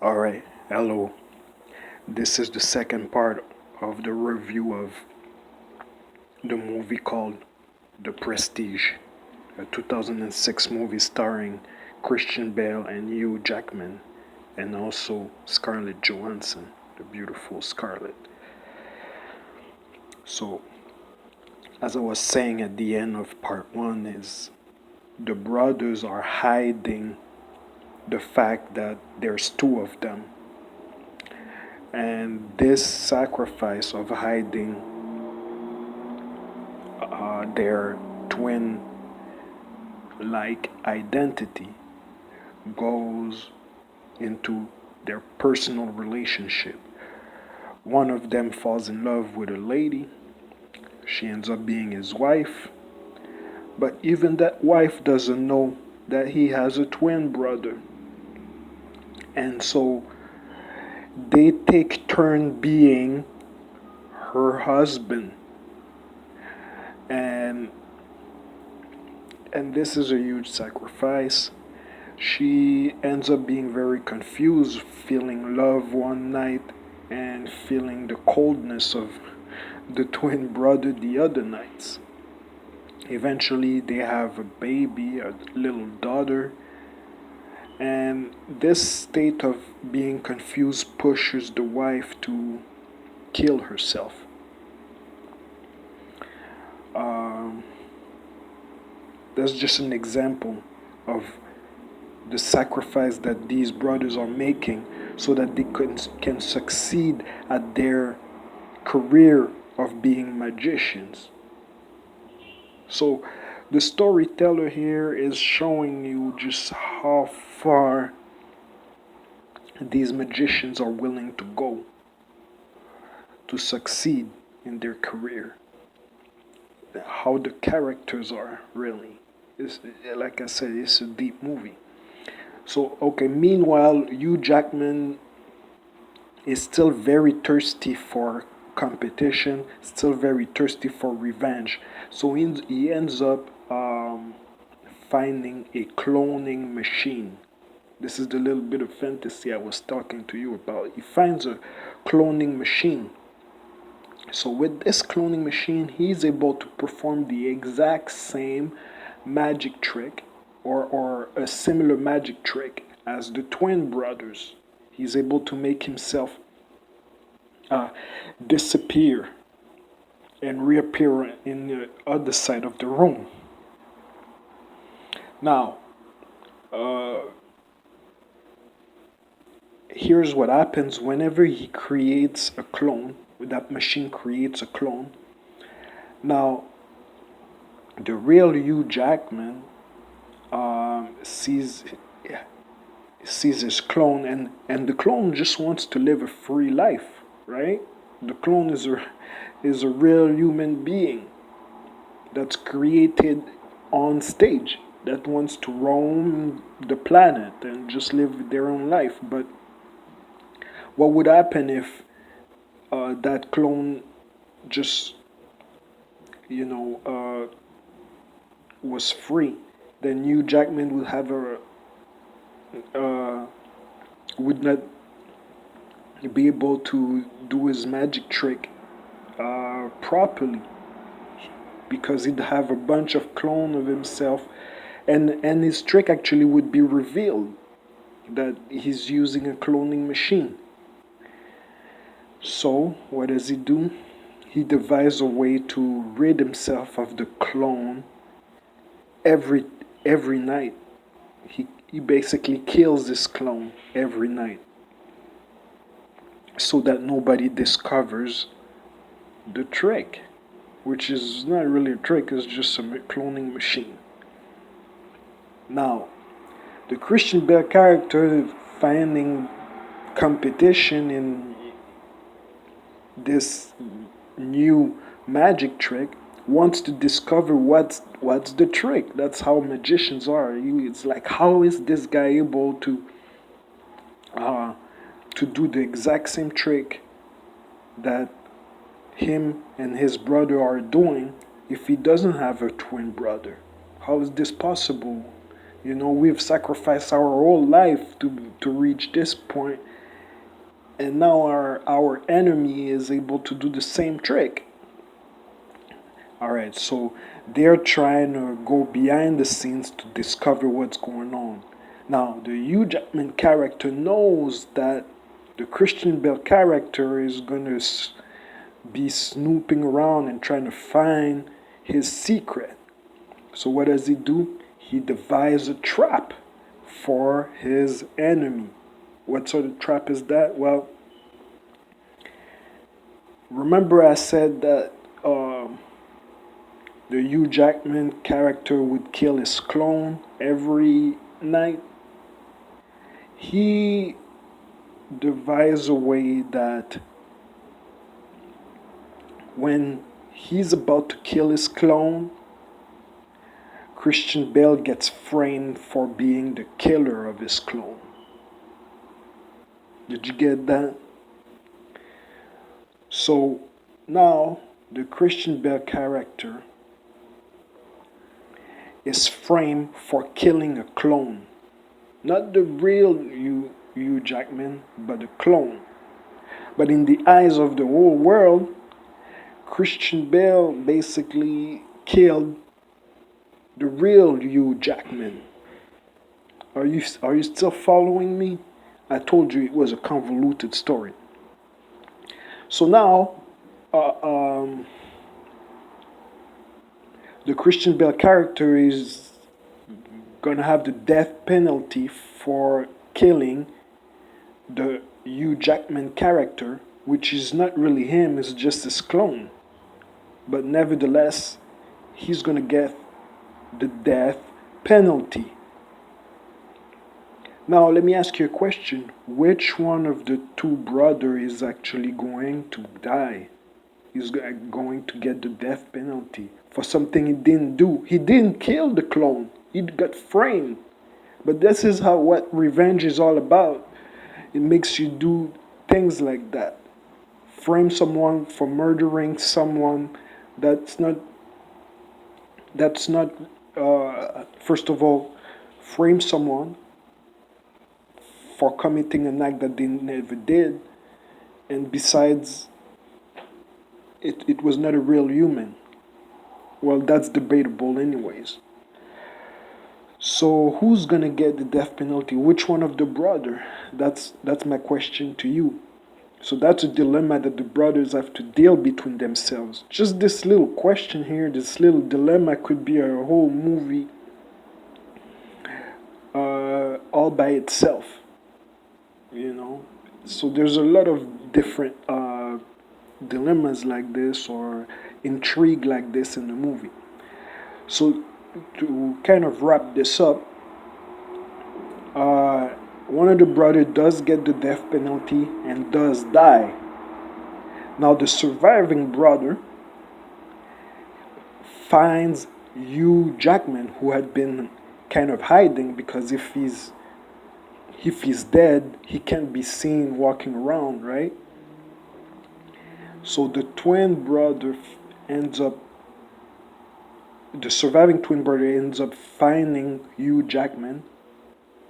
Alright, hello. This is the second part of the review of the movie called The Prestige, a 2006 movie starring Christian Bale and Hugh Jackman, and also Scarlett Johansson, the beautiful Scarlett. So, as I was saying at the end of part one, is the brothers are hiding the fact that there's two of them. And this sacrifice of hiding their twin like identity goes into their personal relationship. One of them falls in love with a lady. She ends up being his wife. But even that wife doesn't know that he has a twin brother. And so they take turn being her husband. And this is a huge sacrifice. She ends up being very confused, feeling love one night and feeling the coldness of the twin brother the other nights. Eventually, they have a baby, a little daughter, and this state of being confused pushes the wife to kill herself. Um, that's just an example of the sacrifice that these brothers are making so that they can succeed at their career of being magicians. So the storyteller here is showing you just how far these magicians are willing to go to succeed in their career. How the characters are really. It's, like I said, it's a deep movie. So, okay, meanwhile, Hugh Jackman is still very thirsty for competition, still very thirsty for revenge. So he ends up finding a cloning machine. This is the little bit of fantasy I was talking to you about. He finds a cloning machine. So with this cloning machine, he's able to perform the exact same magic trick or a similar magic trick as the twin brothers. He's able to make himself uh, disappear and reappear in the other side of the room. Now, uh, here's what happens whenever he creates a clone, that machine creates a clone. Now, the real Hugh Jackman sees his clone, and the clone just wants to live a free life, right? The clone is a real human being that's created on stage that wants to roam the planet and just live their own life. But what would happen if that clone just, you know, was free? Then Hugh Jackman would have a would not be able to do his magic trick properly because he'd have a bunch of clone of himself, and his trick actually would be revealed that he's using a cloning machine. So what does he do? He devises a way to rid himself of the clone every every night. He basically kills this clone every night so that nobody discovers the trick, which is not really a trick, it's just a cloning machine. Now, the Christian Bale character finding competition in this new magic trick wants to discover what's the trick. That's how magicians are. It's like, how is this guy able uh, to do the exact same trick that him and his brother are doing if he doesn't have a twin brother? How is this possible? We've sacrificed our whole life to reach this point, and now our enemy is able to do the same trick. All right, so they're trying to go behind the scenes to discover what's going on. Now, the Hugh Jackman character knows that the Christian Bale character is going to be snooping around and trying to find his secret. So, what does he do? He devises a trap for his enemy. What sort of trap is that? Well, remember I said that the Hugh Jackman character would kill his clone every night? He devised a way that when he's about to kill his clone, Christian Bale gets framed for being the killer of his clone. Did you get that? So now the Christian Bale character is framed for killing a clone. Not the real Hugh Jackman, but a clone. But in the eyes of the whole world, Christian Bale basically killed the real Hugh Jackman. Are you still following me? I told you it was a convoluted story. So now, the Christian Bale character is gonna have the death penalty for killing the Hugh Jackman character, which is not really him, it's just his clone. But nevertheless, he's gonna get the death penalty. Now, let me ask you a question. Which one of the two brothers is actually going to die? Is going to get the death penalty for something he didn't do? He didn't kill the clone. He got framed. But this is what revenge is all about. It makes you do things like that. Frame someone for murdering someone. That's not. First of all, frame someone for committing an act that they never did, and besides, it was not a real human. Well, that's debatable, anyways. So who's gonna get the death penalty? Which one of the brother? That's my question to you. So that's a dilemma that the brothers have to deal between themselves. Just this little question here, this little dilemma could be a whole movie all by itself. So there's a lot of different dilemmas like this or intrigue like this in the movie. So to kind of wrap this up, one of the brothers does get the death penalty and does die. Now the surviving brother finds Hugh Jackman, who had been kind of hiding, because if he's dead, he can't be seen walking around, right? So the surviving twin brother ends up finding Hugh Jackman,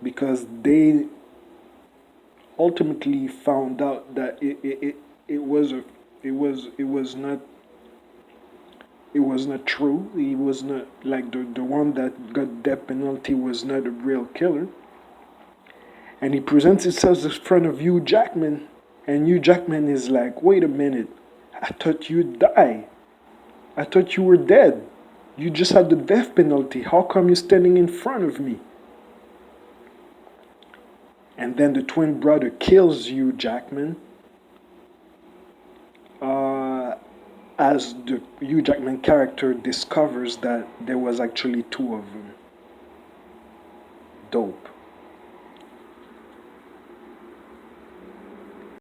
because they ultimately found out that it was not true. He was not, like, the one that got death penalty was not a real killer. And he presents himself in front of Hugh Jackman, and Hugh Jackman is like, wait a minute, I thought you'd die. I thought you were dead. You just had the death penalty. How come you're standing in front of me? And then the twin brother kills Hugh Jackman, as the Hugh Jackman character discovers that there was actually two of them. Dope.